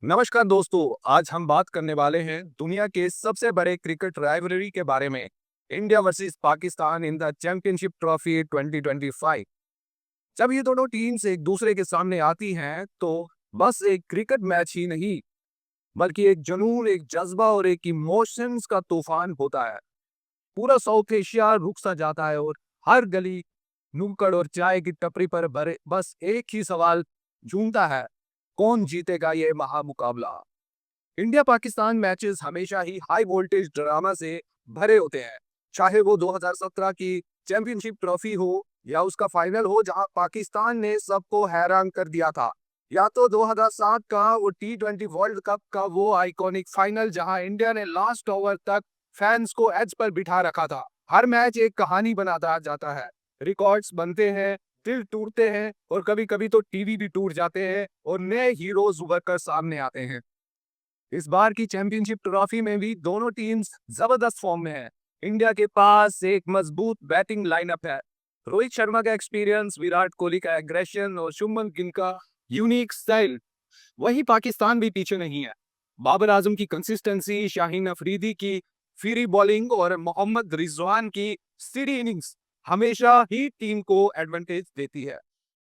नमस्कार दोस्तों, आज हम बात करने वाले हैं दुनिया के सबसे बड़े क्रिकेट राइवलरी के बारे में। India versus Pakistan in the championship trophy 2025। जब ये दोनों टीम्स एक दूसरे के सामने आती हैं तो बस एक क्रिकेट मैच ही नहीं, बल्कि एक जुनून, एक जज्बा और एक इमोशंस का तूफान होता है। पूरा साउथ एशिया रुक सा जाता है और हर गली, नुक्कड़ और चाय की टपरी पर भरे बस एक ही सवाल झूमता है, कौन जीतेगा ये महामुकाबला। इंडिया पाकिस्तान मैचेस हमेशा ही हाई वोल्टेज ड्रामा से भरे होते हैं, चाहे वो 2017 की चैंपियनशिप ट्रॉफी हो या उसका फाइनल हो जहां पाकिस्तान ने सबको हैरान कर दिया था, या तो 2007 का वो टी20 वर्ल्ड कप का वो आइकॉनिक फाइनल जहां इंडिया ने लास्ट ओवर तक फैंस को एज पर बिठा रखा था। हर मैच एक कहानी बनाता जाता है, रिकॉर्ड्स बनते हैं, दिल टूटते हैं और कभी कभी तो टीवी भी टूट जाते हैं और नए हीरोज उभर कर सामने आते हैं। इस बार की चैंपियनशिप ट्रॉफी में भी दोनों टीम्स जबरदस्त फॉर्म में हैं। इंडिया के पास एक मजबूत बैटिंग लाइनअप है। रोहित शर्मा का एक्सपीरियंस, विराट कोहली का एग्रेशन और शुभमन गिल का यूनिक स्टाइल। वहीं पाकिस्तान भी पीछे नहीं है। बाबर आजम की कंसिस्टेंसी, शाहीन अफरीदी की फ्री बॉलिंग और मोहम्मद रिजवान की स्टेडी इनिंग्स हमेशा ही टीम को एडवांटेज देती है।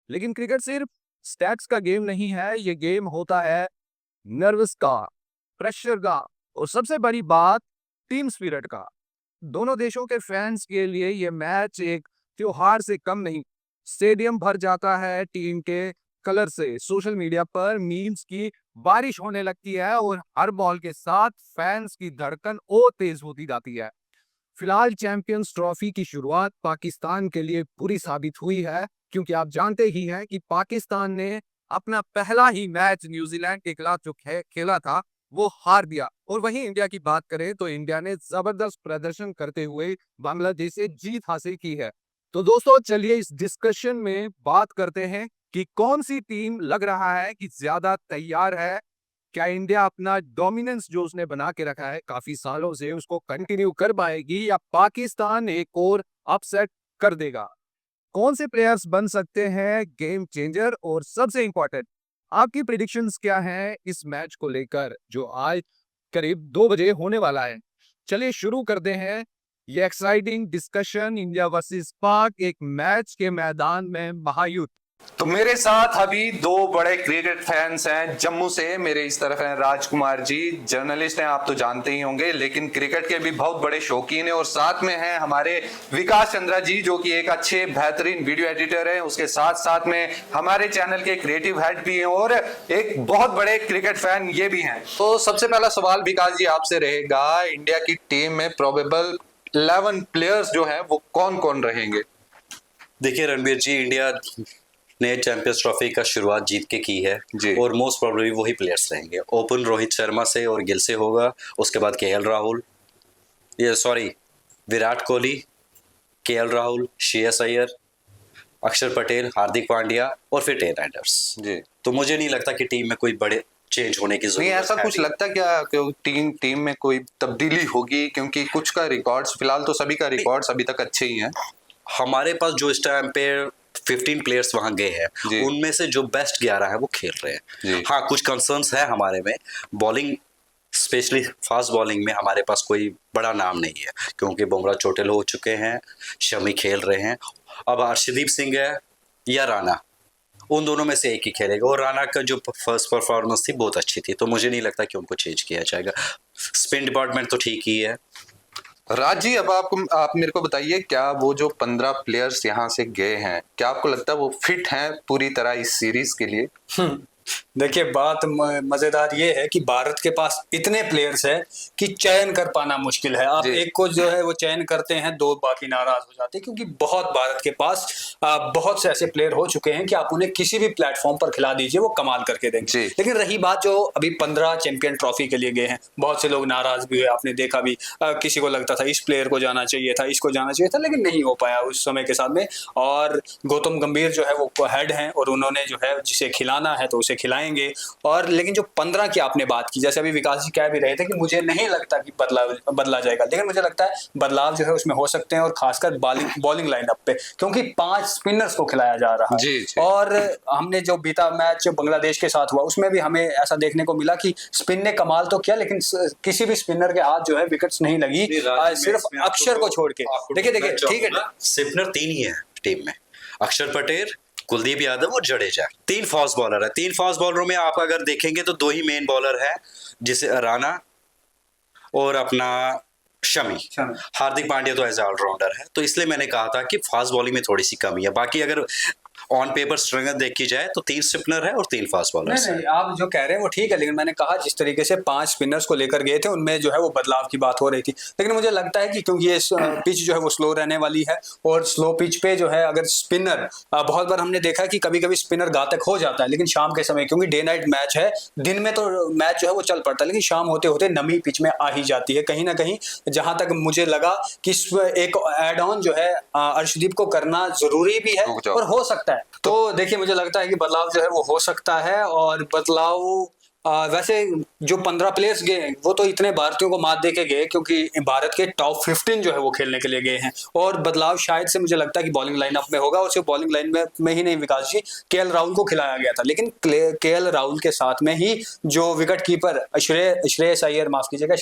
लेकिन क्रिकेट सिर्फ स्टैट्स का गेम नहीं है, ये गेम होता है नर्वस का, प्रेशर का और सबसे बड़ी बात टीम स्पिरिट का। दोनों देशों के फैंस के लिए ये मैच एक त्योहार से कम नहीं। स्टेडियम भर जाता है टीम के कलर से, सोशल मीडिया पर मीम्स की बारिश होने लगती है और हर बॉल के साथ फैंस की धड़कन और तेज होती जाती है। फिलहाल चैंपियंस ट्रॉफी की शुरुआत पाकिस्तान के लिए बुरी साबित हुई है, क्योंकि आप जानते ही हैं कि पाकिस्तान ने अपना पहला ही मैच न्यूजीलैंड के खिलाफ जो खेला था वो हार दिया। और वहीं इंडिया की बात करें तो इंडिया ने जबरदस्त प्रदर्शन करते हुए बांग्लादेश से जीत हासिल की है। तो दोस्तों चलिए इस डिस्कशन में बात करते हैं कि कौन सी टीम लग रहा है कि ज्यादा तैयार है। क्या इंडिया अपना डोमिनेंस जो उसने बना के रखा है काफी सालों से उसको कंटिन्यू कर पाएगी, या पाकिस्तान एक और अपसेट कर देगा। कौन से प्लेयर्स बन सकते हैं गेम चेंजर, और सबसे इंपॉर्टेंट आपकी प्रिडिक्शंस क्या हैं इस मैच को लेकर जो आज करीब 2 बजे होने वाला है। चलिए शुरू करते हैं ये एक्साइटिंग डिस्कशन। इंडिया वर्सेस पाक, एक मैच के मैदान में महायुद्ध। तो मेरे साथ अभी दो बड़े क्रिकेट फैंस हैं जम्मू से। मेरे इस तरफ हैं राजकुमार जी, जर्नलिस्ट हैं, आप तो जानते ही होंगे, लेकिन क्रिकेट के भी बहुत बड़े शौकीन हैं। और साथ में हैं हमारे विकास चंद्रा जी, जो कि एक अच्छे बेहतरीन वीडियो एडिटर हैं, उसके साथ साथ में हमारे चैनल के क्रिएटिव हेड भी हैं और एक बहुत बड़े क्रिकेट फैन ये भी हैं। तो सबसे पहला सवाल विकास जी आपसे रहेगा, इंडिया की टीम में प्रोबेबल 11 प्लेयर्स जो है वो कौन कौन रहेंगे? देखिए रणबीर जी, इंडिया ने चैंपियंस ट्रॉफी का शुरुआत जीत के की है और मोस्ट प्रोबेबली वही प्लेयर्स रहेंगे। ओपन रोहित शर्मा से और गिल से होगा, उसके बाद केएल राहुल, विराट कोहली, केएल राहुल, श्रेयस अय्यर, अक्षर पटेल, हार्दिक पांड्या और फिर टेन राइडर्स जी। तो मुझे नहीं लगता कि टीम में कोई बड़े चेंज होने की जरूरत नहीं, ऐसा कुछ लगता क्या कि टीम में कोई तब्दीली होगी? क्योंकि कुछ का रिकॉर्ड्स, फिलहाल तो सभी का रिकॉर्ड्स अभी तक अच्छे ही हैं। हमारे पास जो इस टाइम पे 15 प्लेयर्स वहां गए हैं, उनमें से जो बेस्ट 11 है वो खेल रहे हैं। हाँ, कुछ कंसर्न्स है हमारे में। बॉलिंग, स्पेशली फास्ट बॉलिंग में हमारे पास कोई बड़ा नाम नहीं है, क्योंकि बुमराह चोटिल हो चुके हैं, शमी खेल रहे हैं। अब अर्शदीप सिंह है या राणा, उन दोनों में से एक ही खेलेगा। और राणा का जो फर्स्ट परफॉर्मेंस थी बहुत अच्छी थी, तो मुझे नहीं लगता कि उनको चेंज किया जाएगा। स्पिन डिपार्टमेंट तो ठीक ही है। राज जी, अब आप मेरे को बताइए, क्या वो जो 15 प्लेयर्स यहाँ से गए हैं, क्या आपको लगता है वो फिट हैं पूरी तरह इस सीरीज के लिए? देखिए, बात मजेदार ये है कि भारत के पास इतने प्लेयर्स हैं कि चयन कर पाना मुश्किल है। आप एक को जो है वो चयन करते हैं, दो बाकी नाराज हो जाते हैं, क्योंकि बहुत भारत के पास बहुत से ऐसे प्लेयर हो चुके हैं कि आप उन्हें किसी भी प्लेटफॉर्म पर खिला दीजिए वो कमाल करके देंगे। लेकिन रही बात जो अभी 15 चैंपियन ट्रॉफी के लिए गए हैं, बहुत से लोग नाराज भी हुए, आपने देखा भी, किसी को लगता था इस प्लेयर को जाना चाहिए था, इसको जाना चाहिए था, लेकिन नहीं हो पाया उस समय के साथ में। और गौतम गंभीर जो है वो हेड हैं और उन्होंने जो है जिसे खिलाना है तो उसे खिलाएंगे। और लेकिन जो 15 की आपने बात की, जैसे अभी विकास जी कह भी रहे थे कि मुझे नहीं लगता कि बदला जाएगा, लेकिन मुझे लगता है बदलाव जो है उसमें हो सकते हैं, और खासकर बॉलिंग लाइनअप पे, क्योंकि 5 स्पिनर्स को खिलाया जा रहा है। जी, जी। और हमने जो बीता मैच बांग्लादेश के साथ हुआ उसमें भी हमें ऐसा देखने को मिला कि स्पिन ने कमाल तो किया, लेकिन किसी भी स्पिनर के हाथ जो है विकेट्स नहीं लगी, सिर्फ अक्षर को छोड़ के। देखिए ठीक है, स्पिनर 3 ही है टीम में, अक्षर पटेल, कुलदीप यादव और जडेजा। 3 फास्ट बॉलर है। 3 फास्ट बॉलरों में आप अगर देखेंगे तो 2 ही मेन बॉलर है, जिसे राणा और अपना शमी। हार्दिक पांड्या तो एज ऑलराउंडर है, तो इसलिए मैंने कहा था कि फास्ट बॉलिंग में थोड़ी सी कमी है। बाकी अगर ऑन पेपर स्ट्रेंथ देखी जाए तो 3 स्पिनर है और 3 फास्ट बॉलर्स नहीं, आप जो कह रहे हैं वो ठीक है, लेकिन मैंने कहा जिस तरीके से 5 स्पिनर्स को लेकर गए थे उनमें जो है वो बदलाव की बात हो रही थी। लेकिन मुझे लगता है कि क्योंकि ये पिच जो है वो स्लो रहने वाली है, और स्लो पिच पे जो है अगर स्पिनर, बहुत बार हमने देखा कि कभी कभी स्पिनर घातक हो जाता है, लेकिन शाम के समय, क्योंकि डे नाइट मैच है, दिन में तो मैच जो है वो चल पड़ता है, लेकिन शाम होते होते नमी पिच में आ ही जाती है कहीं ना कहीं। जहां तक मुझे लगा कि एक एड ऑन जो है अर्शदीप को करना जरूरी भी है और हो सकता है। तो देखिए मुझे लगता है कि बदलाव जो है वो हो सकता है, और बदलाव वैसे जो 15 प्लेयर्स गए वो तो इतने भारतीयों को मात दे के गए, क्योंकि भारत के टॉप 15 जो है वो खेलने के लिए गए हैं। और बदलाव शायद से मुझे लगता है कि बॉलिंग लाइनअप में होगा, और सिर्फ बॉलिंग लाइन में ही नहीं विकास जी, केएल राहुल को खिलाया गया था, लेकिन केएल राहुल के साथ में ही जो विकेट कीपर श्रेयस अय्यर, माफ कीजिएगा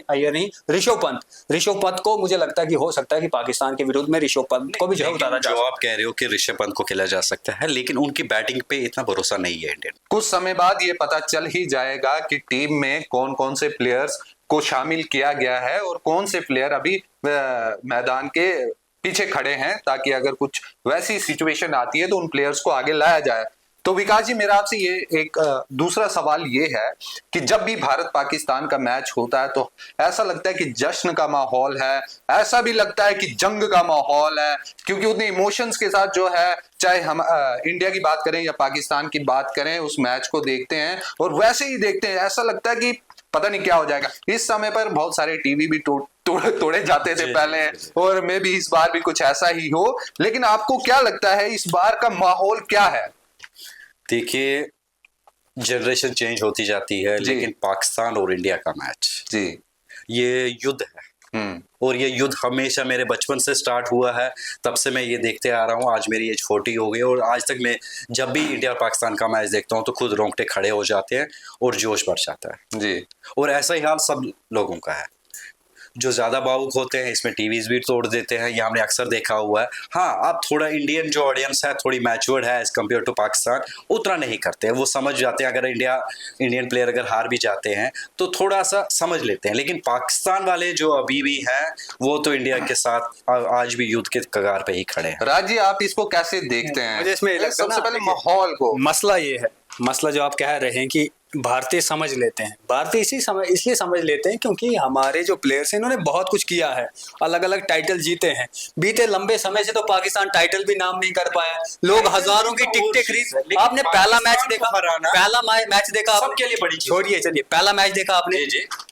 अय्यर नहीं, ऋषभ पंत को मुझे लगता है कि हो सकता है कि पाकिस्तान के विरुद्ध में ऋषभ पंत को भी जो है उतारा जाए। जो आप कह रहे हो कि ऋषभ पंत को खेला जा सकता है, लेकिन उनकी बैटिंग पे इतना भरोसा नहीं है इंडियन। कुछ समय बाद ये पता चल ही जाएगा कि टीम में कौन कौन से प्लेयर्स को शामिल किया गया है और कौन से प्लेयर अभी मैदान के पीछे खड़े हैं, ताकि अगर कुछ वैसी सिचुएशन आती है तो उन प्लेयर्स को आगे लाया जाए। तो विकास जी, मेरा आपसे ये एक दूसरा सवाल ये है कि जब भी भारत पाकिस्तान का मैच होता है तो ऐसा लगता है कि जश्न का माहौल है, ऐसा भी लगता है कि जंग का माहौल है, क्योंकि उतने इमोशंस के साथ जो है, चाहे हम इंडिया की बात करें या पाकिस्तान की बात करें, उस मैच को देखते हैं और वैसे ही देखते हैं। ऐसा लगता है कि पता नहीं क्या हो जाएगा। इस समय पर बहुत सारे टीवी भी तोड़े जाते थे पहले, और मे भी इस बार भी कुछ ऐसा ही हो। लेकिन आपको क्या लगता है इस बार का माहौल क्या है? देखिए, जनरेशन चेंज होती जाती है, लेकिन पाकिस्तान और इंडिया का मैच जी, ये युद्ध है, और ये युद्ध हमेशा मेरे बचपन से स्टार्ट हुआ है। तब से मैं ये देखते आ रहा हूँ। आज मेरी एज 40 हो गई, और आज तक मैं जब भी इंडिया पाकिस्तान का मैच देखता हूँ तो खुद रोंगटे खड़े हो जाते हैं और जोश बढ़ जाता है जी। और ऐसा ही हाल सब लोगों का है। जो ज्यादा भावुक होते हैं इसमें टीवीज भी तोड़ देते हैं, ये हमने अक्सर देखा हुआ है। हाँ, अब थोड़ा इंडियन जो ऑडियंस है थोड़ी मैच्योर्ड है एज कम्पेयर टू पाकिस्तान, उतना नहीं करते हैं। वो समझ जाते हैं अगर इंडियन प्लेयर अगर हार भी जाते हैं तो थोड़ा सा समझ लेते हैं। लेकिन पाकिस्तान वाले जो अभी भी हैं वो तो इंडिया के साथ आज भी युद्ध के कगार पे ही खड़े हैं। राज जी, आप इसको कैसे देखते हैं? मुझे इसमें सबसे पहले माहौल को, मसला ये है, मसला जो आप कह रहे हैं कि भारतीय समझ लेते हैं, भारतीय इसलिए समझ लेते हैं क्योंकि हमारे जो प्लेयर्स हैं इन्होंने बहुत कुछ किया है, अलग अलग टाइटल जीते हैं। बीते लंबे समय से तो पाकिस्तान टाइटल भी नाम नहीं कर पाया। लोग हजारों की टिकटें खरीद, आपने पहला मैच देखा, सबके लिए बड़ी चीज। छोड़िए, चलिए पहला मैच देखा आपने,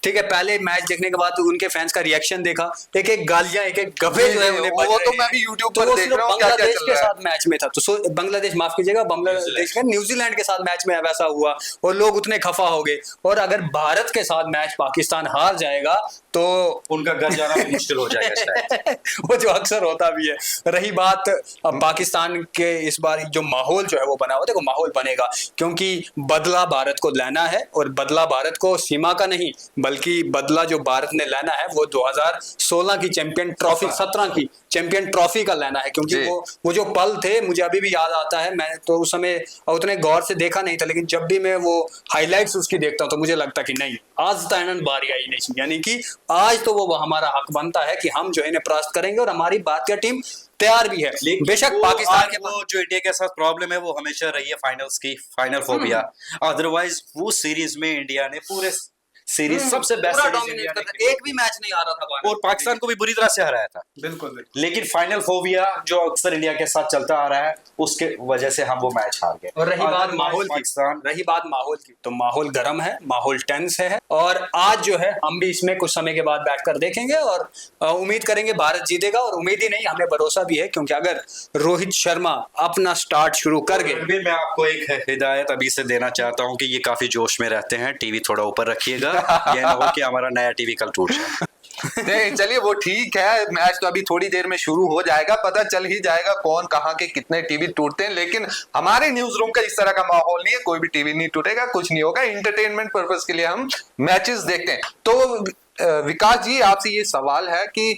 ठीक है, पहले मैच देखने के बाद उनके फैंस का रिएक्शन देखा, एक एक गालियां, एक एक गफे जो है उन्हें बज वो रहे तो हैं। मैं भी YouTube तो पर वो देख सिर्फ रहा हूं क्या क्या बांग्लादेश चल के रहा है। साथ मैच में था, तो बांग्लादेश, माफ कीजिएगा, बांग्लादेश का न्यूजीलैंड के साथ मैच में वैसा हुआ और लोग उतने खफा हो गए। और अगर भारत के साथ मैच पाकिस्तान हार जाएगा तो उनका घर जाना भी मुश्किल हो जाएगा शायद। वो जो अक्सर होता भी है। रही बात अब पाकिस्तान के इस बार जो माहौल जो है वो बना हुआ, देखो माहौल बनेगा क्योंकि बदला भारत को लेना है, और बदला भारत को सीमा का नहीं बल्कि बदला जो भारत ने लेना है वो 2016 की चैंपियन ट्रॉफी, 17 की चैंपियन ट्रॉफी का लेना है। क्योंकि वो जो पल थे मुझे अभी भी याद आता है। मैं तो उस समय उतने गौर से देखा नहीं था, लेकिन जब भी मैं वो हाइलाइट्स उसकी देखता हूं तो मुझे लगता कि नहीं, आज ताइनन बारी आई नहीं, यानी कि आज तो वो हमारा हक बनता है कि हम जो इन्हें परास्त करेंगे, और हमारी भारतीय टीम तैयार भी है। बेशक पाकिस्तान के वो जो इंडिया के साथ प्रॉब्लम है वो हमेशा रही है फाइनल्स की, फाइनल फोबिया। अदरवाइज वो सीरीज में इंडिया ने पूरे सीरीज सबसे बेस्ट पूरा सीरीज डोमिनेट इंडिया करता, ने एक भी मैच नहीं आ रहा था भारत और पाकिस्तान को भी बुरी तरह से हराया था। बिल्कुल। लेकिन फाइनल फोबिया जो अक्सर इंडिया के साथ चलता आ रहा है, उसके वजह से हम वो मैच हार गए। और रही बात अगर माहौल की, पाकिस्तान रही बात माहौल की, तो माहौल गर्म है, माहौल टेंस है, और आज जो है हम भी इसमें कुछ समय के बाद बैठकर देखेंगे और उम्मीद करेंगे भारत जीतेगा। और उम्मीद ही नहीं, हमें भरोसा भी है, क्योंकि अगर रोहित शर्मा अपना स्टार्ट शुरू कर गए। रणबीर, मैं आपको एक हिदायत अभी से देना चाहता हूं कि ये काफी जोश में रहते हैं, टीवी थोड़ा ऊपर रखिएगा, ये ना हो कि हमारा नया टीवी कल टूट जाए। नहीं चलिए वो ठीक है, मैच तो अभी थोड़ी देर में शुरू हो जाएगा, पता चल ही जाएगा कौन कहाँ के कितने टीवी टूटते हैं। लेकिन हमारे न्यूज रूम का इस तरह का माहौल नहीं है, कोई भी टीवी नहीं टूटेगा, कुछ नहीं होगा, इंटरटेनमेंट पर्पस के लिए हम मैचेस देखते हैं। तो विकास जी, आपसे ये सवाल है कि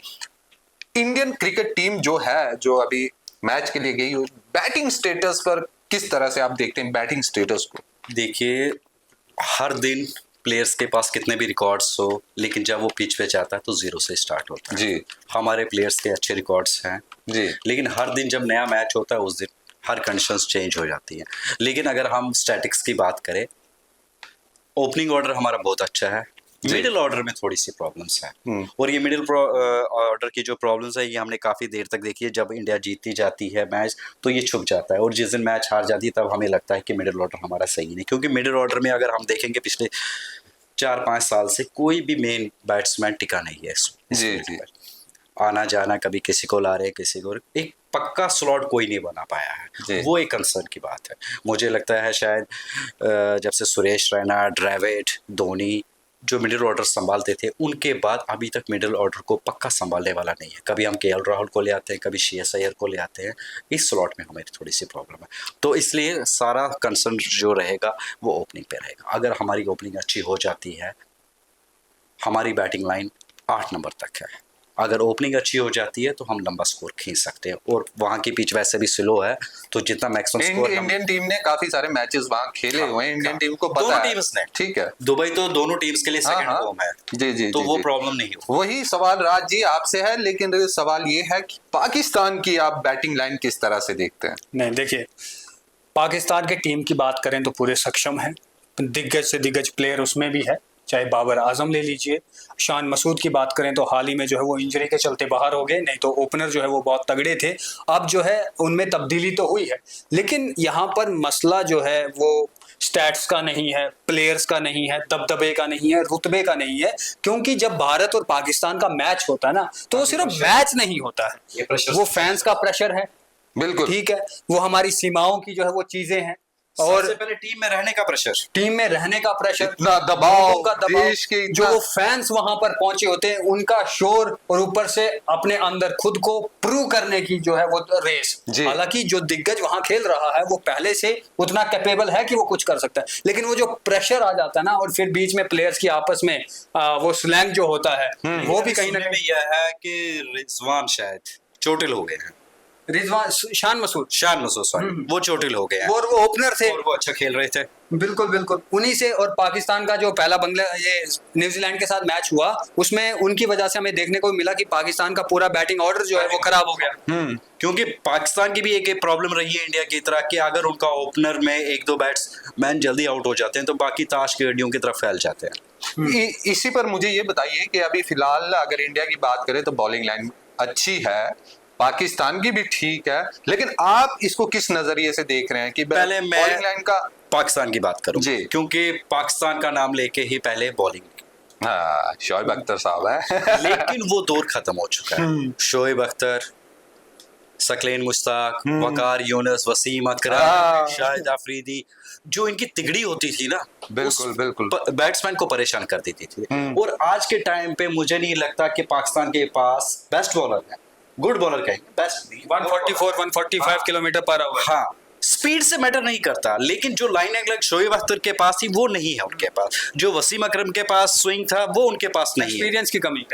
इंडियन क्रिकेट टीम जो है, जो अभी मैच के लिए गई, बैटिंग स्टेटस पर किस तरह से आप देखते हैं बैटिंग स्टेटस को? देखिए, हर दिन प्लेयर्स के पास कितने भी रिकॉर्ड्स हो, लेकिन जब वो पिच पे जाता है तो जीरो से स्टार्ट होता है। जी, हमारे प्लेयर्स के अच्छे रिकॉर्ड्स हैं जी, लेकिन हर दिन जब नया मैच होता है उस दिन हर कंडीशंस चेंज हो जाती हैं। लेकिन अगर हम स्टैटिक्स की बात करें, ओपनिंग ऑर्डर हमारा बहुत अच्छा है, मिडिल ऑर्डर में थोड़ी सी प्रॉब्लम्स हैं। और ये मिडिल ऑर्डर की जो प्रॉब्लम्स है, ये हमने काफ़ी देर तक देखी है। जब इंडिया जीतती जाती है मैच तो ये छुप जाता है, और जिस दिन मैच हार जाती है तब हमें लगता है कि मिडिल ऑर्डर हमारा सही नहीं। क्योंकि मिडिल ऑर्डर में अगर हम देखेंगे पिछले 4-5 साल से कोई भी मेन बैट्समैन टिका नहीं है। जी, जी। आना जाना, कभी किसी को ला रहे किसी को, एक पक्का स्लॉट कोई नहीं बना पाया है। वो एक कंसर्न की बात है। मुझे लगता है शायद जब से सुरेश रैना, ड्रेविड, धोनी जो मिडिल ऑर्डर संभालते थे, उनके बाद अभी तक मिडिल ऑर्डर को पक्का संभालने वाला नहीं है। कभी हम केएल राहुल को ले आते हैं, कभी श्रेयस अय्यर को ले आते हैं, इस स्लॉट में हमें थोड़ी सी प्रॉब्लम है। तो इसलिए सारा कंसर्न जो रहेगा वो ओपनिंग पे रहेगा। अगर हमारी ओपनिंग अच्छी हो जाती है, हमारी बैटिंग लाइन 8 नंबर तक है, अगर ओपनिंग अच्छी हो जाती है तो हम लंबा स्कोर खींच सकते हैं। और वहाँ की पिच वैसे भी स्लो है, तो जितना मैक्सिमम स्कोर इंडियन टीम ने काफी सारे मैचेस वहां खेले हुए हैं, इंडियन टीम को पता है, टीम्स ने, ठीक है, दुबई तो दोनों टीम्स के लिए सेकंड होम है। जी, जी, तो जी, वो जी। प्रॉब्लम नहीं हो। वही सवाल राज जी आपसे है, लेकिन सवाल ये है कि पाकिस्तान की आप बैटिंग लाइन किस तरह से देखते हैं? नहीं, देखिए, पाकिस्तान के टीम की बात करें तो पूरे सक्षम है, दिग्गज से दिग्गज प्लेयर उसमें भी है, चाहे बाबर आजम ले लीजिए, शान मसूद की बात करें तो हाल ही में जो है वो इंजरी के चलते बाहर हो गए, नहीं तो ओपनर जो है वो बहुत तगड़े थे। अब जो है उनमें तब्दीली तो हुई है, लेकिन यहाँ पर मसला जो है वो स्टैट्स का नहीं है, प्लेयर्स का नहीं है, दबदबे का नहीं है, रुतबे का नहीं है। क्योंकि जब भारत और पाकिस्तान का मैच होता है ना, तो वो सिर्फ मैच नहीं होता है, वो फैंस का प्रेशर है, बिल्कुल ठीक है, वो हमारी सीमाओं की जो है वो चीजें हैं, और और पहले टीम में रहने का प्रेशर, टीम में रहने का प्रेशर, इतना दबाव, लोगों का दबाव, देश के जो वो फैंस वहां पर पहुंचे होते हैं उनका शोर, और ऊपर से अपने अंदर खुद को प्रूव करने की जो है वो रेस। हालांकि जो दिग्गज वहां खेल रहा है वो पहले से उतना कैपेबल है कि वो कुछ कर सकता है, लेकिन वो जो प्रेशर आ जाता है ना, और फिर बीच में प्लेयर्स की आपस में वो स्लैंग जो होता है, वो भी कहीं ना कहीं। यह है कि रिजवान शायद चोटिल हो गए हैं, रिजवान, शान मसूद सॉरी, वो चोटिल हो गए हैं, और वो ओपनर थे, और वो अच्छा खेल रहे थे। बिल्कुल बिल्कुल, उन्हीं से। और पाकिस्तान का जो पहला ये न्यूजीलैंड के साथ मैच हुआ, उसमें उनकी वजह से हमें देखने को मिला कि पाकिस्तान का पूरा बैटिंग ऑर्डर जो है वो खराब हो गया। क्योंकि पाकिस्तान की भी एक प्रॉब्लम रही है इंडिया की तरह कि अगर उनका ओपनर में 1-2 बैट्समैन जल्दी आउट हो जाते हैं तो बाकी ताश की हड्डियों की तरफ फैल जाते हैं। इसी पर मुझे ये बताइए कि अभी फिलहाल अगर इंडिया की बात करें तो बॉलिंग लाइन अच्छी है, पाकिस्तान की भी ठीक है, लेकिन आप इसको किस नजरिए से देख रहे हैं कि पहले मैं बॉलिंग लाइन का पाकिस्तान की बात करूं जी, क्योंकि पाकिस्तान का नाम लेके ही पहले बॉलिंग, हाँ, शोएब अख्तर साहब है लेकिन वो दौर खत्म हो चुका है। शोएब अख्तर, सकलेन मुश्ताक, वकार यूनुस, वसीम अकरम, शाहिद अफरीदी, जो इनकी तिगड़ी होती थी ना, बिल्कुल बिल्कुल बैट्समैन को परेशान कर देती थी। और आज के टाइम पे मुझे नहीं लगता कि पाकिस्तान के पास बेस्ट बॉलर है, गुड बॉलर कहेंगे, बेस्ट 144-145 किलोमीटर पर आवर। हाँ, स्पीड से मैटर नहीं करता, लेकिन जो लाइन अगलग शोएब अख्तर के पास थी वो नहीं है उनके पास, जो वसीम अकरम के पास स्विंग था वो उनके पास नहीं है,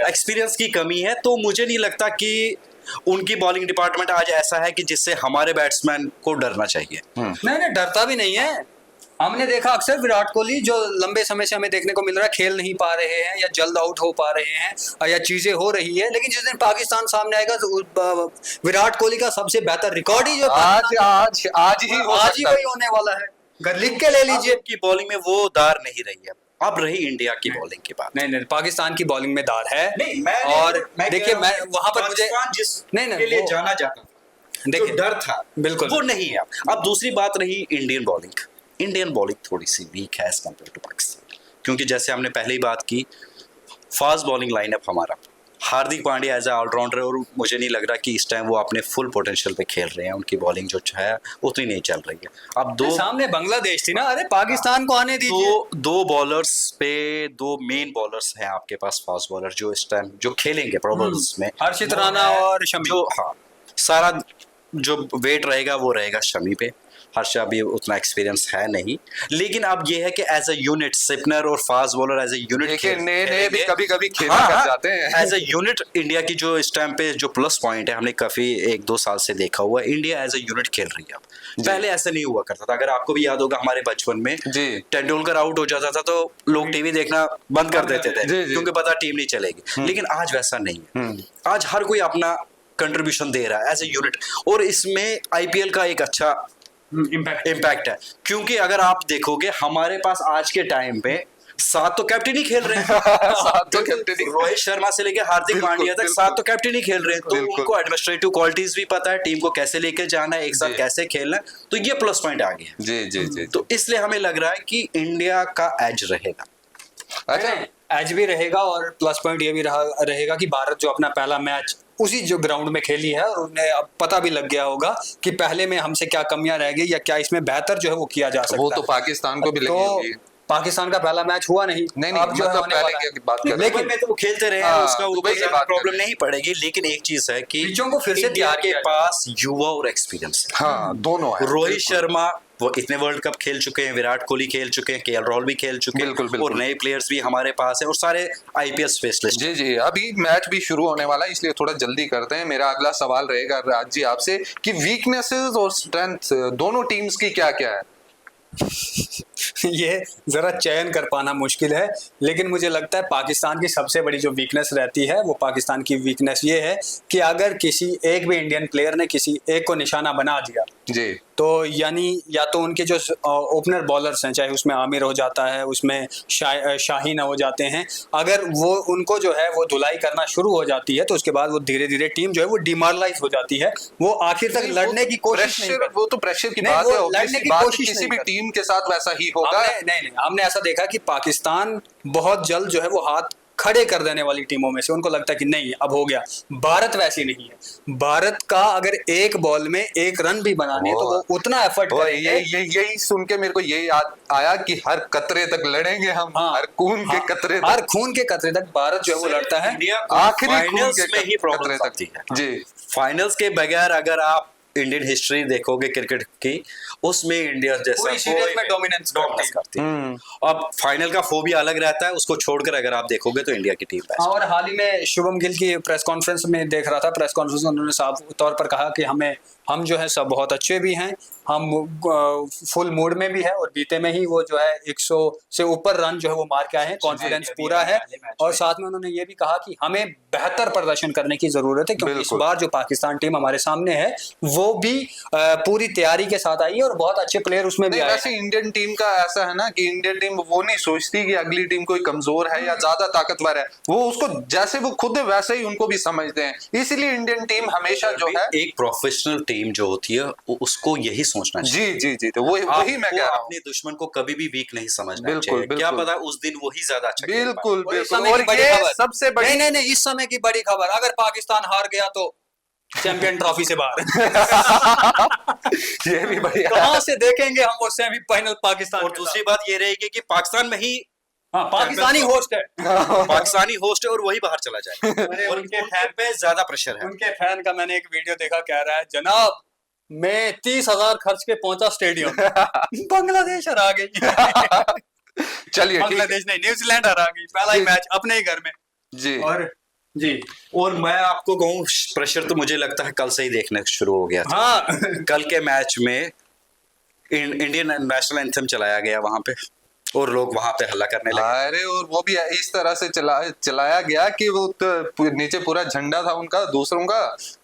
एक्सपीरियंस की कमी है। तो मुझे नहीं लगता कि उनकी बॉलिंग डिपार्टमेंट आज ऐसा है कि जिससे हमारे बैट्समैन को डरना चाहिए। नहीं, डरता भी नहीं है। हमने देखा अक्सर विराट कोहली जो लंबे समय से हमें देखने को मिल रहा है, खेल नहीं पा रहे हैं या जल्द आउट हो पा रहे हैं या चीजें हो रही है, लेकिन जिस दिन पाकिस्तान सामने आएगा तो विराट कोहली का सबसे बेहतर रिकॉर्ड ही जो आज ही वही होने वाला है। लिख के ले लीजिए कि बॉलिंग में वो दार नहीं रही है। अब रही इंडिया की बॉलिंग की बात। नहीं नहीं, पाकिस्तान की बॉलिंग में दार है। नहीं, मैं और मैं देखिए, मैं वहां पर मुझे पाकिस्तान जिस नहीं के लिए वो- जाना जाता था, देखिए, जो डर था, बिल्कुल। वो नहीं है। अब दूसरी बात रही इंडियन बॉलिंग। इंडियन बॉलिंग थोड़ी सी वीक है एज कम्पेयर टू पाकिस्तान, क्योंकि जैसे हमने पहले ही बात की, फास्ट बॉलिंग लाइनअप हमारा, Hardik Pandya as a allrounder, और मुझे नहीं लग रहा कि इस टाइम वो अपने फुल पोटेंशियल पे खेल रहे हैं। उनकी बॉलिंग जो है उतनी नहीं चल रही है। अब दो सामने बांग्लादेश थी ना, अरे पाकिस्तान को आने दीजिए। दो बॉलर्स पे, दो मेन बॉलर्स हैं आपके पास, फास्ट बॉलर जो इस टाइम जो खेलेंगे प्रोबेबल्स में, हर्षित राणा और शमी। जो हाँ, सारा जो वेट रहेगा वो रहेगा शमी पे। हर्षा भी उतना एक्सपीरियंस है नहीं, लेकिन अब ये है कि एज अ यूनिट स्पिनर और fast bowler as a unit नए भी कभी कभी खेला कर जाते हैं। एज अ यूनिट इंडिया की जो इस टाइम पे जो प्लस पॉइंट है, हमने काफी 1-2 साल से देखा हुआ है, इंडिया एज अ यूनिट खेल रही है अब। पहले ऐसा नहीं हुआ करता था। अगर आपको भी याद होगा हमारे बचपन में जी, तेंदुलकर आउट हो जाता था तो लोग टीवी देखना बंद कर देते थे, जी, जी। क्योंकि पता टीम नहीं चलेगी। लेकिन आज वैसा नहीं है। आज हर कोई अपना कंट्रीब्यूशन दे रहा है एज ए यूनिट, और इसमें आईपीएल का एक अच्छा इम्पैक्ट है। क्योंकि अगर आप देखोगे हमारे पास आज के टाइम पे 7 तो कैप्टन ही खेल रहे हैं। 7 तो कैप्टन ही। रोहित शर्मा से लेकर हार्दिक बिल्कुल, पांड्या तक बिल्कुल। 7 तो कैप्टन ही खेल रहे हैं। तो बिल्कुल। उनको एडमिनिस्ट्रेटिव क्वालिटीज भी पता है, टीम को कैसे लेके जाना है, एक साथ जी। कैसे खेलना है, तो ये प्लस पॉइंट आ गया। जी जी जी। तो इसलिए हमें लग रहा है कि इंडिया का एज रहेगा। अच्छा, एज भी रहेगा, और प्लस पॉइंट ये भी रहेगा कि भारत जो अपना पहला मैच उसी जो ग्राउंड में खेली है, और उन्हें अब पता भी लग गया होगा कि पहले में हमसे क्या कमियां रह गई या क्या इसमें बेहतर जो है वो किया जा सकता वो है। तो पाकिस्तान को भी लगी तो होगी। पाकिस्तान का पहला मैच हुआ नहीं, नहीं अब जो है मतलब होने पहले वाला है। की बात कर रहे हैं। लेकिन में तो वो खेलते रहे हैं, हाँ, उसका दुबई की बात कर प्रॉब्लम रहे हैं। नहीं पड़ेगी। लेकिन एक चीज है कि पिचों को फिर से इंडिया तैयार के किया पास युवा और एक्सपीरियंस है। हाँ, दोनों है। रोहित बिल्कुल। शर्मा वो इतने वर्ल्ड कप खेल चुके हैं, विराट कोहली खेल चुके हैं, केएल राहुल भी खेल चुके हैं, बिल्कुल, बिल्कुल। और नए प्लेयर्स भी हमारे पास हैं, और सारे आईपीएल स्पेशलिस्ट। जी जी, अभी मैच भी शुरू होने वाला है, इसलिए थोड़ा जल्दी करते हैं। मेरा अगला सवाल रहेगा राज जी आपसे कि वीकनेसेस और स्ट्रेंथ दोनों टीम्स की क्या क्या है? ये जरा चयन कर पाना मुश्किल है, लेकिन मुझे लगता है पाकिस्तान की सबसे बड़ी जो वीकनेस रहती है, वो पाकिस्तान की वीकनेस ये है कि अगर किसी एक भी इंडियन प्लेयर ने किसी एक को निशाना बना दिया, जी, तो यानी या तो उनके जो ओपनर बॉलर्स हैं, चाहे उसमें आमिर हो जाता है, उसमें शाहीन हो जाते हैं, अगर वो उनको जो है वो धुलाई करना शुरू हो जाती है, तो उसके बाद वो धीरे धीरे टीम जो है वो डिमोरलाइज हो जाती है। वो आखिर तक लड़ने की कोशिश नहीं करती। वो तो प्रेशर की नहीं, बात वो है, लड़ने obviously की बात है, कोशिश किसी नहीं भी करती। टीम के साथ वैसा ही होगा। नहीं, हमने ऐसा देखा कि पाकिस्तान बहुत जल्द जो है वो हाथ खड़े कर देने वाली टीमों में से, उनको लगता है कि नहीं अब हो गया। भारत वैसी नहीं है। भारत का अगर एक बॉल में एक रन भी बनाने तो वो उतना एफर्ट करेंगे। यही सुन के मेरे को यही याद आया कि हर कतरे तक लड़ेंगे हम। हाँ, हर खून के कतरे तक। हर खून के कतरे तक भारत जो है वो लड़ता है। आखिरी खून फाइनल्स के में ही कतरे प्रॉब्लम तक। आती है। जी, फाइनल्स के बगैर अगर आप इंडियन हिस्ट्री देखोगे क्रिकेट की, उसमें इंडिया जैसा पूरी सीरीज में डोमिनेंस करती है। अब फाइनल का फोबिया अलग रहता है, उसको छोड़कर अगर आप देखोगे तो इंडिया की टीम बेस्ट। और हाल ही में शुभम गिल की प्रेस कॉन्फ्रेंस में देख रहा था, प्रेस कॉन्फ्रेंस में उन्होंने साफ तौर पर कहा कि हम जो है सब बहुत अच्छे भी हैं, हम फुल मूड में भी है, और बीते में ही वो जो है 100 से ऊपर रन जो है वो मार के आए हैं, कॉन्फिडेंस पूरा है। और साथ में उन्होंने ये भी कहा कि हमें बेहतर प्रदर्शन करने की जरूरत है, क्योंकि इस बार जो पाकिस्तान टीम हमारे सामने है वो भी पूरी तैयारी के साथ आई है, और बहुत अच्छे प्लेयर उसमें भी आए। वैसे इंडियन टीम का ऐसा है ना कि इंडियन टीम वो नहीं सोचती कि अगली टीम कोई कमजोर है या ज्यादा ताकतवर है, वो उसको जैसे वो खुद है वैसे ही उनको भी समझते हैं। इसलिए इंडियन टीम हमेशा जो है एक प्रोफेशनल टीम जो होती है उसको यही सोचना चाहिए। जी जी जी, तो वही मैं कह रहा हूँ। अपने दुश्मन को कभी भी वीक नहीं समझना बिल्कुल, चाहिए। क्या बिल्कुल। पता उस दिन वही ज्यादा अच्छा खेल पाए। बिल्कुल और इस बिल्कुल। समय और की बड़ी ये खबर, सबसे बड़ी नहीं, इस समय की बड़ी खबर, अगर पाकिस्तान हार गया तो चैंपियन ट्रॉफी से बाहर। ये भी बढ़िया। कहां से देखेंगे हम वो सेमीफाइनल पाकिस्तान और के दूसरी साथ? बात ये रहेगी कि पाकिस्तान में ही हाँ, पाकिस्तानी होस्ट है। पाकिस्तानी होस्ट है और वही बाहर चला जाए। अरे और उनके उनके पे ज्यादा प्रेशर है। उनके फैन का मैंने एक वीडियो देखा, कह रहा है जनाब मैं 30,000 खर्च के पहुंचा स्टेडियम, बांग्लादेश हरा गई। चलिए ठीक है। बांग्लादेश नहीं, न्यूजीलैंड हरा गई, पहला ही जी। मैच अपने ही घर में। जी, और जी, और मैं आपको कहूँ प्रेशर तो मुझे लगता है कल से ही देखने शुरू हो गया था। हाँ, कल के मैच में इंडियन नेशनल एंथम चलाया गया वहां पे, और लोग वहां पे हल्ला करने लगे। अरे और वो भी इस तरह से चलाया गया कि वो तो नीचे पूरा झंडा था उनका, दूसरों का,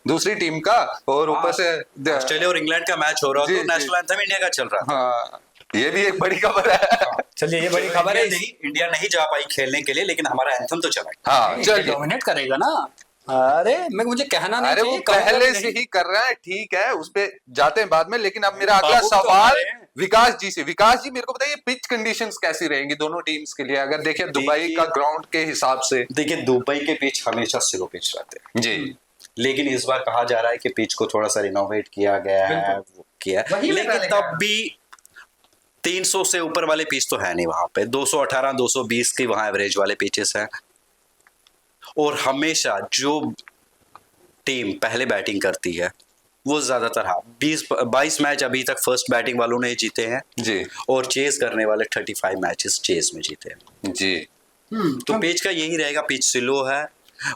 दूसरी टीम का, और ऊपर से ऑस्ट्रेलिया और इंग्लैंड का मैच हो रहा जी, तो जी। नेशनल एंथम इंडिया का चल रहा था। हाँ, ये भी एक बड़ी खबर है। चलिए ये बड़ी खबर है। इंडिया नहीं जा पाई खेलने के लिए, लेकिन हमारा एंथम तो चला। हाँ चलिए, डोमिनेट करेगा ना। अरे मुझे कहना नहीं अरे वो चाहिए, कहूंगा पहले भी से नहीं। ही कर रहे हैं, ठीक है, उस पे जाते हैं बाद में। लेकिन अब मेरा अगला बाबू तो सवाल हमारे हैं। विकास जी से। विकास जी, मेरे को बताइए पिच कंडीशंस कैसी रहेंगी दोनों टीम्स के लिए, अगर देखें दुबई का ग्राउंड के हिसाब से। देखिए, दुबई के पिच हमेशा स्लो पिच रहते हैं जी, लेकिन इस बार कहा जा रहा है कि पिच को थोड़ा सा रिनोवेट किया गया है, वो किया है। वही मैं लेकिन पहले तब भी 300 से ऊपर वाले पिच तो है नहीं वहां पे। 218 220 की वहां एवरेज वाले पिचेस हैं। और हमेशा जो टीम पहले बैटिंग करती है वो ज्यादातर 22 मैच अभी तक फर्स्ट बैटिंग वालों ने जीते हैं जी, और चेस करने वाले 35 मैचेस चेस में जीते हैं। जी, तो पिच का यही रहेगा, पिच स्लो है।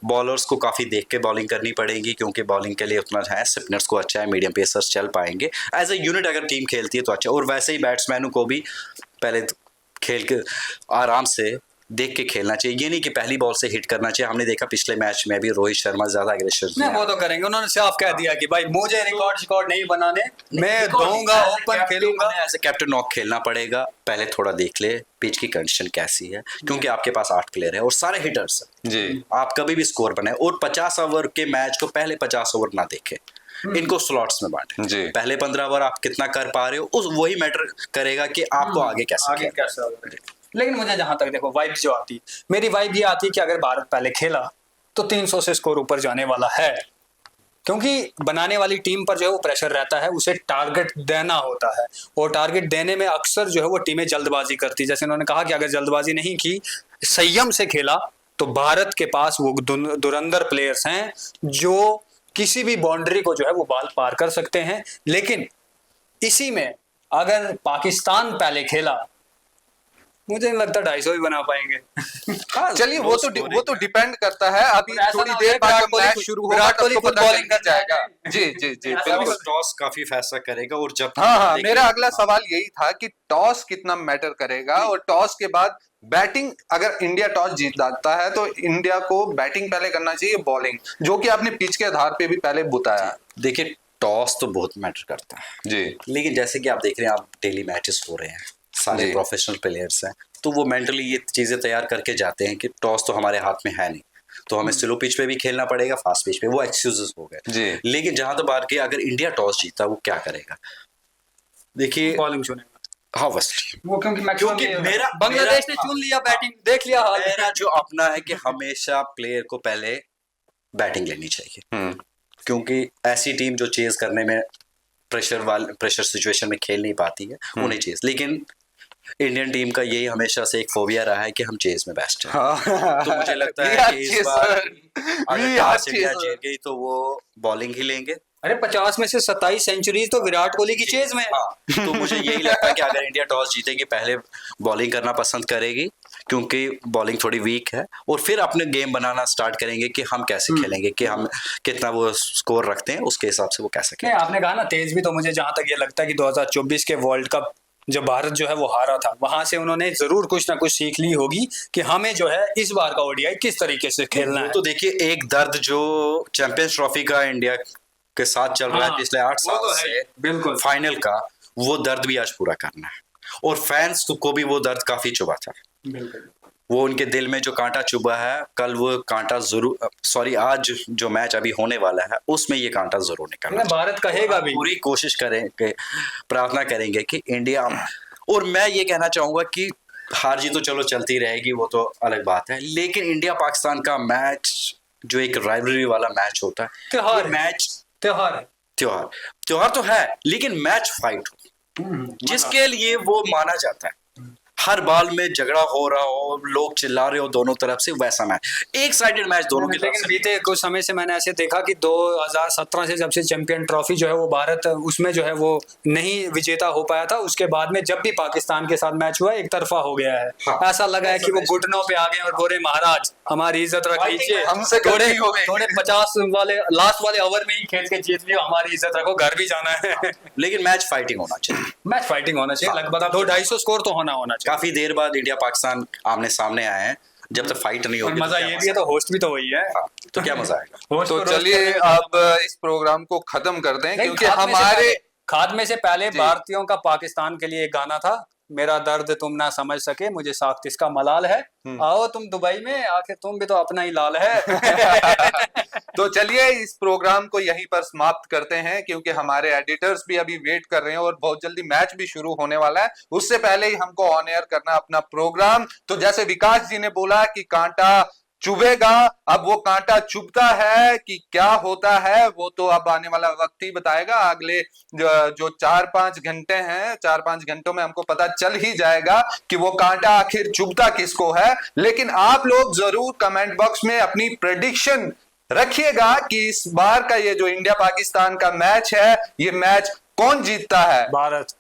बॉलर्स को काफी देख के बॉलिंग करनी पड़ेगी, क्योंकि बॉलिंग के लिए उतना है, स्पिनर्स को अच्छा है, मीडियम पेसर्स चल पाएंगे। एज ए यूनिट अगर टीम खेलती है तो अच्छा। और वैसे ही बैट्समैनों को भी पहले खेल के आराम से देख के खेलना चाहिए। ये नहीं कि पहली बॉल से हिट करना चाहिए। हमने देखा पिछले मैच में भी रोहित शर्मा ज्यादा एग्रेसिव नहीं, वो तो करेंगे। उन्होंने साफ कह दिया कि भाई मुझे रिकॉर्ड नहीं बनाने, मैं दूंगा, ओपन खेलूंगा। एज ए कैप्टन नॉक खेलना पड़ेगा। पहले थोड़ा देख ले पिच की कंडीशन कैसी है, क्योंकि आपके पास 8 प्लेयर है और सारे हिटर्स हैं। जी, आप कभी भी स्कोर बनाए। और 50 ओवर के मैच को पहले 50 ओवर ना देखें, इनको स्लॉट्स में बांटे। जी। पहले 15 ओवर आप कितना कर पा रहे हो, उस वही मैटर करेगा कि आपको आगे कैसे आगे खेलना है। कैसे होगा। लेकिन मुझे जहां तक देखो वाइब जो आती, मेरी वाइब ये आती कि अगर भारत पहले खेला तो 300 से स्कोर ऊपर जाने वाला है, क्योंकि बनाने वाली टीम पर जो है वो प्रेशर रहता है, उसे टारगेट देना होता है। और टारगेट देने में अक्सर जो है वो टीमें जल्दबाजी करती है। जैसे उन्होंने कहा कि अगर जल्दबाजी नहीं की, संयम से खेला, तो भारत के पास वो धुरंधर प्लेयर्स हैं जो किसी भी बाउंड्री को जो है वो बाल पार कर सकते हैं। लेकिन इसी में अगर पाकिस्तान पहले खेला, मुझे नहीं लगता 250 भी बना पाएंगे। चलिए वो तो डिपेंड करता है। अभी ऐसा थोड़ी ना हो देर कि बाद विराट जब कोहली मैच शुरू होगा विराट तब कोहली तो खुद पता बॉलिंग चल कर जाएगा। जाएगा। जी, जी, जी, ऐसा बिल्कुल। टॉस काफी फैसला करेगा। और जब हाँ, देखिए, मेरा अगला सवाल यही था कि टॉस कितना मैटर करेगा, और टॉस के बाद बैटिंग, अगर इंडिया टॉस जीत जाता है तो इंडिया को बैटिंग पहले करना चाहिए, बॉलिंग, जो कि आपने पिच के आधार पे भी पहले बताया। देखिए टॉस तो बहुत मैटर करता है जी, लेकिन जैसे कि आप देख रहे हैं, आप डेली मैचेस हो रहे हैं, सारे जी। प्रोफेशनल प्लेयर्स हैं, तो वो मेंटली ये चीजें तैयार करके जाते हैं कि टॉस तो हमारे हाथ में है नहीं, तो हमें स्लो पिच पे भी खेलना पड़ेगा, फास्ट पिच पे। वो एक्सक्यूजेस हो गए। जी। लेकिन जहां तक बात की, अगर इंडिया टॉस जीता वो क्या करेगा? देखिए, बॉलिंग चुनेगा हाँ ऑब्वियसली, वो, क्योंकि क्योंकि मेरा बांग्लादेश ने चुन लिया बैटिंग, देख लिया हाल। मेरा जो अपना है कि हमेशा प्लेयर को पहले बैटिंग लेनी चाहिए, क्योंकि ऐसी टीम जो चेज करने में प्रेशर सिचुएशन में खेल नहीं पाती है, उन्हें चेज। लेकिन इंडियन टीम का यही हमेशा से एक फोबिया रहा है कि हम चेज में बेस्ट हैं। तो मुझे लगता है कि इस बार अगर टॉस इंडिया जीत गई तो वो बॉलिंग ही लेंगे। अरे 50 में से 27 सेंचुरीज तो विराट कोहली की चेज में। हाँ, तो मुझे यही लगता है कि अगर इंडिया टॉस जीतेगी पहले बॉलिंग करना पसंद करेगी, क्योंकि बॉलिंग थोड़ी वीक है, और फिर अपने गेम बनाना स्टार्ट करेंगे कि हम कैसे खेलेंगे, कि हम कितना वो स्कोर रखते हैं, उसके हिसाब से वो कैसे नहीं, खेलेंगे। आपने कहा ना तेज भी, तो मुझे जहां तक ये लगता है कि 2024 के वर्ल्ड कप जब भारत जो है वो हारा था, वहां से उन्होंने जरूर कुछ ना कुछ सीख ली होगी कि हमें जो है इस बार का ओडीआई किस तरीके से खेलना है। तो देखिए, एक दर्द जो चैंपियंस ट्रॉफी का इंडिया के साथ चल रहा है हाँ, पिछले 8 वो साल तो है, से, बिल्कुल। फाइनल का, वो दर्द भी आज पूरा करना है। और फैंस को भी वो दर्द काफी चुभा था, वो उनके दिल में जो कांटा चुभा है, कल वो कांटा जरूर, सॉरी, आज जो मैच अभी होने वाला है उसमें ये कांटा जरूर निकलना चाहिए। भारत कहेगा भी, पूरी कोशिश करेंगे, प्रार्थना करेंगे कि इंडिया, और मैं ये कहना चाहूंगा कि हार जीत तो चलो चलती रहेगी, वो तो अलग बात है, लेकिन इंडिया पाकिस्तान का मैच जो एक राइवलरी वाला मैच होता है, त्योहार मैच त्योहार तो है, लेकिन मैच फाइट हो, जिसके लिए वो माना जाता है। हर बॉल में झगड़ा हो रहा हो, लोग चिल्ला रहे हो दोनों तरफ से, वैसा मैच, एक साइडेड मैच दोनों की तरफ लेकिन से। बीते कुछ समय से मैंने ऐसे देखा कि 2017 से जब से चैंपियन ट्रॉफी जो है वो भारत उसमें जो है वो नहीं विजेता हो पाया था, उसके बाद में जब भी पाकिस्तान के साथ मैच हुआ एक तरफा हो गया है। हाँ, ऐसा लगा है कि वो घुटनों पे आ गए और बोले महाराज हमारी इज्जत रख लीजिए, हमसे थोड़े गलती हो गई। थोड़े 50 वाले लास्ट वाले ओवर में ही खेल के जीत लियो, हमारी इज्जत रखो, घर भी जाना है। लेकिन मैच फाइटिंग होना चाहिए, मैच फाइटिंग होना चाहिए, लगभग 200-250 स्कोर तो होना चाहिए। काफी देर बाद इंडिया पाकिस्तान आमने सामने आए हैं, जब तक फाइट नहीं और होगी मजा ये भी है, तो होस्ट भी तो वही है, तो क्या मजा आएगा। होस्ट तो को रोस्ट चलिए करने में अब इस प्रोग्राम को खत्म करते हैं, नहीं, क्योंकि खात्मे से हमारे खात्मे से पहले जी। भारतीयों का पाकिस्तान के लिए एक गाना था, मेरा दर्द तुम ना समझ सके मुझे साख्त इसका मलाल है। आओ तुम दुबई में, आखिर तुम भी तो अपना ही लाल है। तो चलिए इस प्रोग्राम को यहीं पर समाप्त करते हैं, क्योंकि हमारे एडिटर्स भी अभी वेट कर रहे हैं और बहुत जल्दी मैच भी शुरू होने वाला है। उससे पहले ही हमको ऑन एयर करना अपना प्रोग्राम। तो जैसे विकास जी ने बोला कि कांटा चुभेगा, अब वो कांटा चुभता है कि क्या होता है वो तो अब आने वाला वक्त ही बताएगा। अगले जो 4-5 घंटे हैं, 4-5 घंटों में हमको पता चल ही जाएगा कि वो कांटा आखिर चुभता किसको है। लेकिन आप लोग जरूर कमेंट बॉक्स में अपनी प्रेडिक्शन रखिएगा कि इस बार का ये जो इंडिया पाकिस्तान का मैच है, ये मैच कौन जीतता है। भारत।